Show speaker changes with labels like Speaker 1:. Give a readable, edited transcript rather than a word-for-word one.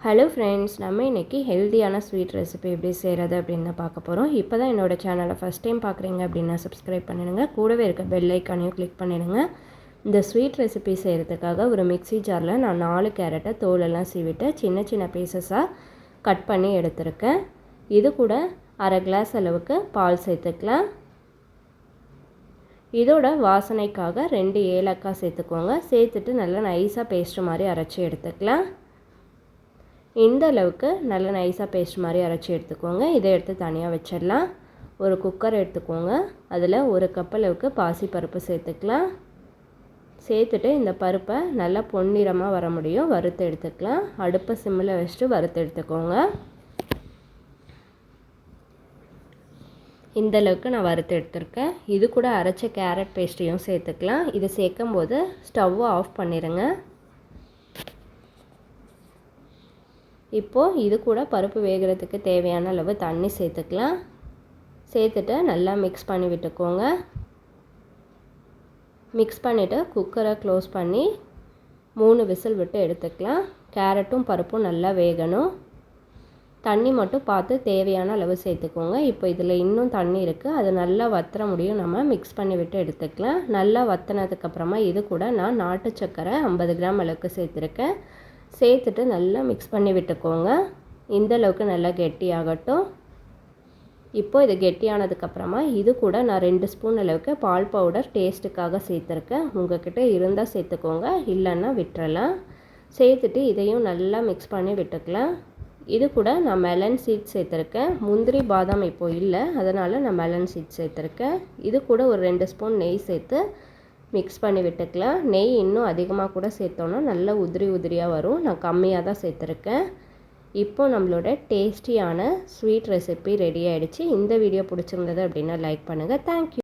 Speaker 1: Hello friends, நம்ம இன்றைக்கி ஹெல்த்தியான ஸ்வீட் ரெசிபி எப்படி செய்கிறது அப்படின்னு தான் பார்க்க போகிறோம். இப்போ தான் என்னோடய சேனலை ஃபஸ்ட் டைம் பார்க்குறீங்க அப்படின்னா சப்ஸ்கிரைப் பண்ணிடுங்க. கூடவே இருக்க பெல் ஐக்கானையும் கிளிக் பண்ணிடுங்க. இந்த ஸ்வீட் ரெசிபி செய்கிறதுக்காக ஒரு மிக்ஸி ஜாரில் நான் 4 கேரட்டை தோலெல்லாம் சீவிட்டு சின்ன சின்ன பீசஸாக கட் பண்ணி எடுத்துருக்கேன். இது கூட அரை கிளாஸ் அளவுக்கு பால் சேர்த்துக்கலாம். இதோட வாசனைக்காக 2 ஏலக்காய் சேர்த்துக்கோங்க. சேர்த்துட்டு நல்லா நைஸாக பேஸ்ட் மாதிரி அரைச்சி எடுத்துக்கலாம். இந்த அளவுக்கு நல்ல நைஸாக பேஸ்ட் மாதிரி அரைச்சி எடுத்துக்கோங்க. இதை எடுத்து தனியாக வச்சிடலாம். ஒரு குக்கர் எடுத்துக்கோங்க. அதில் 1 கப் அளவுக்கு பாசிப்பருப்பு சேர்த்துக்கலாம். சேர்த்துட்டு இந்த பருப்பை நல்லா பொன்னிறமாக வர முடியும் வறுத்து எடுத்துக்கலாம். அடுப்பை சிம்மில் வச்சுட்டு வறுத்து எடுத்துக்கோங்க. இந்த அளவுக்கு நான் வறுத்து எடுத்துருக்கேன். இது கூட அரைச்ச கேரட் பேஸ்ட்டையும் சேர்த்துக்கலாம். இதை சேர்க்கும் போது ஸ்டவ்வை ஆஃப் பண்ணிடுங்க. இப்போது இது கூட பருப்பு வேகிறதுக்கு தேவையான அளவு தண்ணி சேர்த்துக்கலாம். சேர்த்துட்டு நல்லா மிக்ஸ் பண்ணி விட்டுக்கோங்க. மிக்ஸ் பண்ணிவிட்டு குக்கரை க்ளோஸ் பண்ணி 3 விசில் விட்டு எடுத்துக்கலாம். கேரட்டும் பருப்பும் நல்லா வேகணும். தண்ணி மட்டும் பார்த்து தேவையான அளவு சேர்த்துக்கோங்க. இப்போ இதில் இன்னும் தண்ணி இருக்குது, அது நல்லா வற்ற முடியும். நம்ம மிக்ஸ் பண்ணி விட்டு எடுத்துக்கலாம். நல்லா வற்றினதுக்கப்புறமா இது கூட நான் நாட்டு சர்க்கரை 50 கிராம் அளவுக்கு சேர்த்துருக்கேன். சேர்த்துட்டு நல்லா மிக்ஸ் பண்ணி விட்டுக்கோங்க. இந்த அளவுக்கு நல்லா கெட்டியாகட்டும். இப்போ இது கெட்டியானதுக்கப்புறமா இது கூட நான் 2 ஸ்பூன் அளவுக்கு பால் பவுடர் டேஸ்ட்டுக்காக சேர்த்துருக்கேன். உங்கள்கிட்ட இருந்தால் சேர்த்துக்கோங்க, இல்லைன்னா விட்டுறலாம். சேர்த்துட்டு இதையும் நல்லா மிக்ஸ் பண்ணி விட்டுக்கலாம். இது கூட நான் மெலன் சீட் சேர்த்துருக்கேன். முந்திரி பாதாம் இப்போ இல்லை, அதனால் நான் மெலன் சீட் சேர்த்துருக்கேன். இது கூட ஒரு 2 ஸ்பூன் நெய் சேர்த்து மிக்ஸ் பண்ணி விட்டுக்கலாம். நெய் இன்னும் அதிகமாக கூட சேர்த்தோன்னா நல்லா உதிரி உதிரியாக வரும். நான் கம்மியாக தான் சேர்த்துருக்கேன். இப்போ நம்மளோட டேஸ்டியான ஸ்வீட் ரெசிபி ரெடி ஆகிடுச்சு. இந்த வீடியோ பிடிச்சிருந்தது அப்படின்னா லைக் பண்ணுங்கள். தேங்க்யூ.